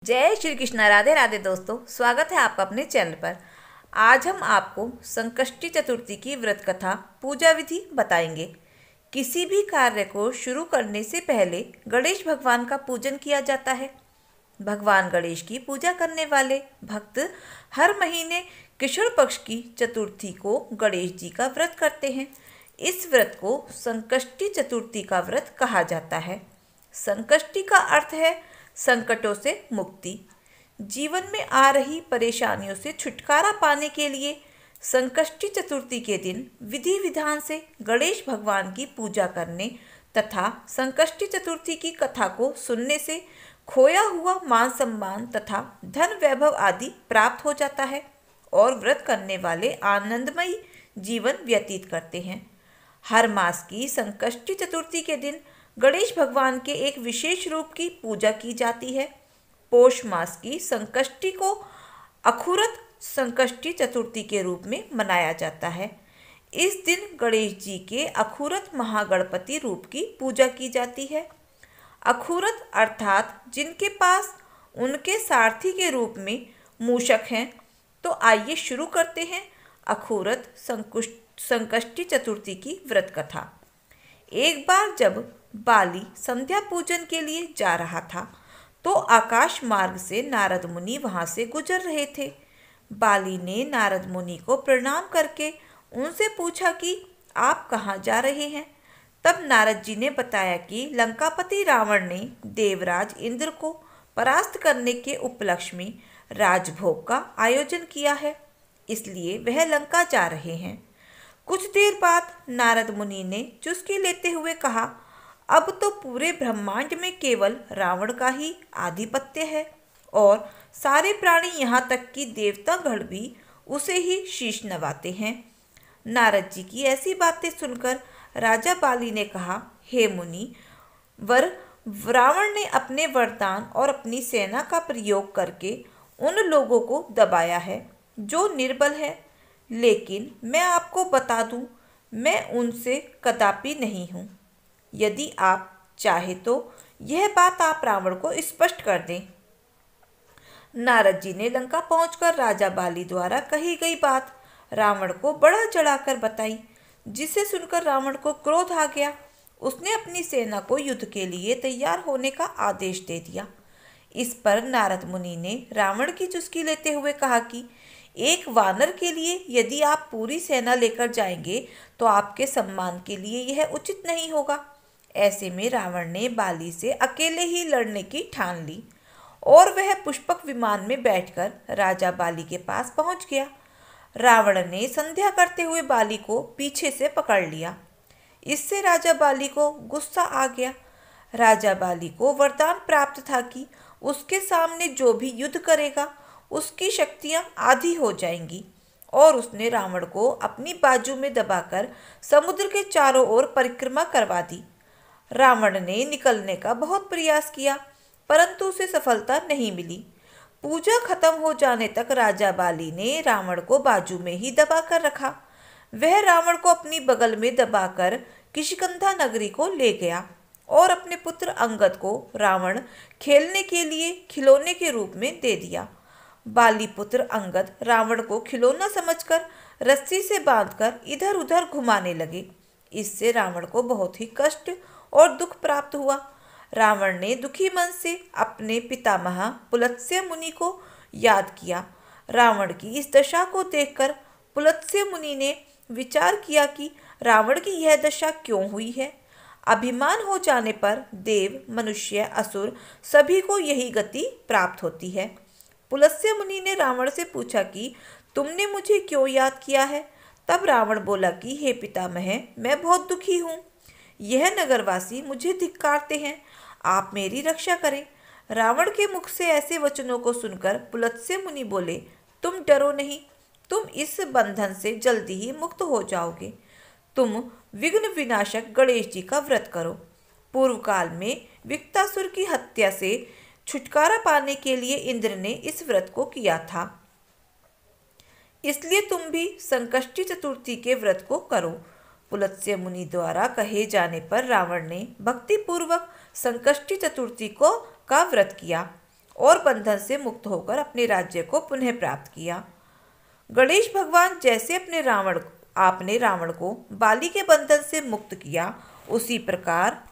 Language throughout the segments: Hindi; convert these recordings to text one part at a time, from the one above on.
जय श्री कृष्ण। राधे राधे दोस्तों, स्वागत है आपका अपने चैनल पर। आज हम आपको संकष्टी चतुर्थी की व्रत कथा पूजा विधि बताएंगे। किसी भी कार्य को शुरू करने से पहले गणेश भगवान का पूजन किया जाता है। भगवान गणेश की पूजा करने वाले भक्त हर महीने कृष्ण पक्ष की चतुर्थी को गणेश जी का व्रत करते हैं। इस व्रत को संकष्टी चतुर्थी का व्रत कहा जाता है। संकष्टी का अर्थ है संकटों से मुक्ति। जीवन में आ रही परेशानियों से छुटकारा पाने के लिए संकष्टी चतुर्थी के दिन विधि विधान से गणेश भगवान की पूजा करने तथा संकष्टी चतुर्थी की कथा को सुनने से खोया हुआ मान सम्मान तथा धन वैभव आदि प्राप्त हो जाता है और व्रत करने वाले आनंदमयी जीवन व्यतीत करते हैं। हर मास की संकष्टी चतुर्थी के दिन गणेश भगवान के एक विशेष रूप की पूजा की जाती है। पौष मास की संकष्टी को अखुरत संकष्टी चतुर्थी के रूप में मनाया जाता है। इस दिन गणेश जी के अखुरत महागणपति रूप की पूजा की जाती है। अखुरत अर्थात जिनके पास उनके सारथी के रूप में मूषक हैं। तो आइए शुरू करते हैं अखुरत संकष्टी चतुर्थी की व्रत कथा। एक बार जब बाली संध्या पूजन के लिए जा रहा था तो आकाश मार्ग से नारद मुनि वहां से गुजर रहे थे। बाली ने नारद मुनि को प्रणाम करके उनसे पूछा कि आप कहाँ जा रहे हैं। तब नारद जी ने बताया कि लंकापति रावण ने देवराज इंद्र को परास्त करने के उपलक्ष्य में राजभोग का आयोजन किया है, इसलिए वह लंका जा रहे हैं। कुछ देर बाद नारद मुनि ने चुस्की लेते हुए कहा, अब तो पूरे ब्रह्मांड में केवल रावण का ही आधिपत्य है और सारे प्राणी यहाँ तक कि देवतागण भी उसे ही शीश नवाते हैं। नारद जी की ऐसी बातें सुनकर राजा बाली ने कहा, हे मुनि वर, रावण ने अपने वरदान और अपनी सेना का प्रयोग करके उन लोगों को दबाया है जो निर्बल है, लेकिन मैं आपको बता दूं, मैं उनसे कदापि नहीं हूँ। यदि आप चाहे तो यह बात आप रावण को स्पष्ट कर दें। नारद जी ने लंका पहुंचकर राजा बाली द्वारा कही गई बात रावण को बढ़ा चढ़ाकर बताई, जिसे सुनकर रावण को क्रोध आ गया। उसने अपनी सेना को युद्ध के लिए तैयार होने का आदेश दे दिया। इस पर नारद मुनि ने रावण की चुस्की लेते हुए कहा कि एक वानर के लिए यदि आप पूरी सेना लेकर जाएंगे तो आपके सम्मान के लिए यह उचित नहीं होगा। ऐसे में रावण ने बाली से अकेले ही लड़ने की ठान ली और वह पुष्पक विमान में बैठकर राजा बाली के पास पहुंच गया। रावण ने संध्या करते हुए बाली को पीछे से पकड़ लिया। इससे राजा बाली को गुस्सा आ गया। राजा बाली को वरदान प्राप्त था कि उसके सामने जो भी युद्ध करेगा उसकी शक्तियां आधी हो जाएंगी और उसने रावण को अपनी बाजू में दबाकर समुद्र के चारों ओर परिक्रमा करवा दी। रावण ने निकलने का बहुत प्रयास किया परंतु उसे सफलता नहीं मिली। पूजा खत्म हो जाने तक राजा बाली ने रावण को बाजू में ही दबाकर रखा। वह रावण को अपनी बगल में दबाकर किष्किंधा नगरी को ले गया और अपने पुत्र अंगद को रावण खेलने के लिए खिलौने के रूप में दे दिया। बाली पुत्र अंगद रावण को खिलौना समझकर रस्सी से बांधकर इधर उधर घुमाने लगे। इससे रावण को बहुत ही कष्ट और दुख प्राप्त हुआ। रावण ने दुखी मन से अपने पितामह पुलत्स्य मुनि को याद किया। रावण की इस दशा को देखकर पुलत्स्य मुनि ने विचार किया कि रावण की यह दशा क्यों हुई है। अभिमान हो जाने पर देव, मनुष्य, असुर सभी को यही गति प्राप्त होती है। पुलत्स्य मुनि ने रावण से पूछा कि तुमने मुझे क्यों याद किया है। तब रावण बोला कि हे पितामह, मैं बहुत दुखी हूँ। यह नगरवासी मुझे धिक्कारते हैं, आप मेरी रक्षा करें। रावण के मुख से ऐसे वचनों को सुनकर पुलत्स्य मुनि बोले, तुम डरो नहीं, तुम इस बंधन से जल्दी ही मुक्त हो जाओगे। तुम विघ्न विनाशक गणेश जी का व्रत करो। पूर्व काल में विकटासुर की हत्या से छुटकारा पाने के लिए इंद्र ने इस व्रत को किया था, इसलिए तुम भी संकष्टी चतुर्थी के व्रत को करो। पुलत्स्य मुनि द्वारा कहे जाने पर रावण ने भक्ति पूर्वक संकष्टी चतुर्थी का व्रत किया और बंधन से मुक्त होकर अपने राज्य को पुनः प्राप्त किया। गणेश भगवान जैसे आपने रावण को बाली के बंधन से मुक्त किया, उसी प्रकार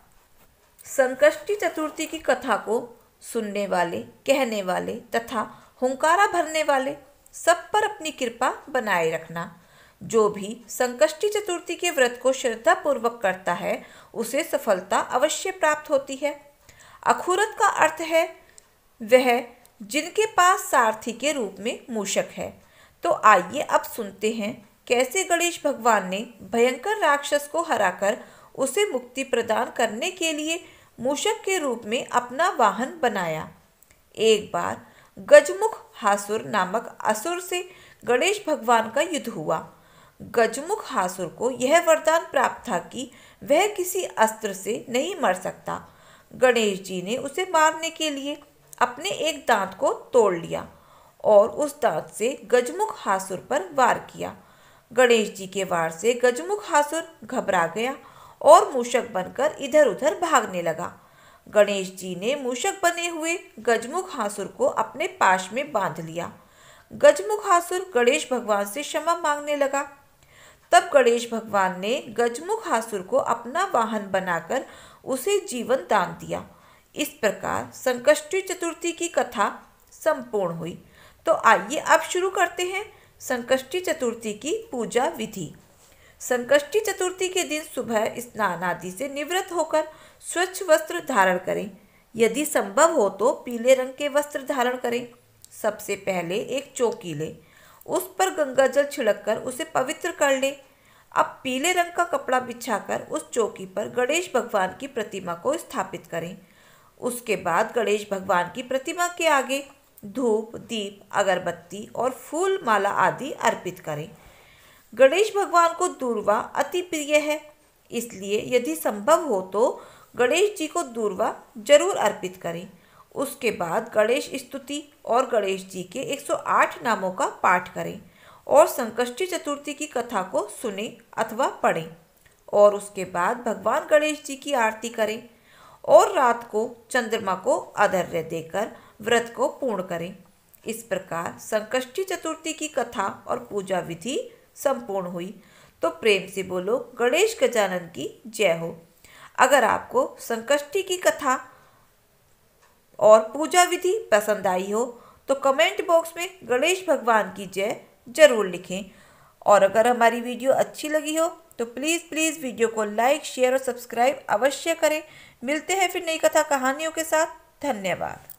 संकष्टी चतुर्थी की कथा को सुनने वाले, कहने वाले तथा हुंकारा भरने वाले सब पर अपनी कृपा बनाए रखना। जो भी संकष्टी चतुर्थी के व्रत को श्रद्धा पूर्वक करता है, उसे सफलता अवश्य प्राप्त होती है। अखुरत का अर्थ है वह जिनके पास सारथी के रूप में मूषक है। तो आइए अब सुनते हैं कैसे गणेश भगवान ने भयंकर राक्षस को हराकर उसे मुक्ति प्रदान करने के लिए मूषक के रूप में अपना वाहन बनाया। एक बार गजमुख हासुर नामक असुर से गणेश भगवान का युद्ध हुआ। गजमुख हासुर को यह वरदान प्राप्त था कि वह किसी अस्त्र से नहीं मर सकता। गणेश जी ने उसे मारने के लिए अपने एक दांत को तोड़ लिया और उस दांत से गजमुख हासुर पर वार किया। गणेश जी के वार से गजमुख हासुर घबरा गया और मूषक बनकर इधर उधर भागने लगा। गणेश जी ने मूषक बने हुए गजमुख हासुर को अपने पाश में बांध लिया। गजमुख हासुर गणेश भगवान से क्षमा मांगने लगा। तब गणेश भगवान ने गजमुख हासुर को अपना वाहन बनाकर उसे जीवन दान दिया। इस प्रकार संकष्टी चतुर्थी की कथा संपूर्ण हुई। तो आइए अब शुरू करते हैं संकष्टी चतुर्थी की पूजा विधि। संकष्टी चतुर्थी के दिन सुबह स्नान आदि से निवृत्त होकर स्वच्छ वस्त्र धारण करें। यदि संभव हो तो पीले रंग के वस्त्र धारण करें। सबसे पहले एक चौकी लें, उस पर गंगा जल छिड़ककर उसे पवित्र कर लें। अब पीले रंग का कपड़ा बिछाकर उस चौकी पर गणेश भगवान की प्रतिमा को स्थापित करें। उसके बाद गणेश भगवान की प्रतिमा के आगे धूप, दीप, अगरबत्ती और फूल माला आदि अर्पित करें। गणेश भगवान को दूर्वा अति प्रिय है, इसलिए यदि संभव हो तो गणेश जी को दूर्वा जरूर अर्पित करें। उसके बाद गणेश स्तुति और गणेश जी के 108 नामों का पाठ करें और संकष्टी चतुर्थी की कथा को सुने अथवा पढ़ें और उसके बाद भगवान गणेश जी की आरती करें और रात को चंद्रमा को अर्घ्य देकर व्रत को पूर्ण करें। इस प्रकार संकष्टी चतुर्थी की कथा और पूजा विधि संपूर्ण हुई। तो प्रेम से बोलो गणेश गजानन की जय हो। अगर आपको संकष्टी की कथा और पूजा विधि पसंद आई हो तो कमेंट बॉक्स में गणेश भगवान की जय जरूर लिखें। और अगर हमारी वीडियो अच्छी लगी हो तो प्लीज़ वीडियो को लाइक, शेयर और सब्सक्राइब अवश्य करें। मिलते हैं फिर नई कथा कहानियों के साथ। धन्यवाद।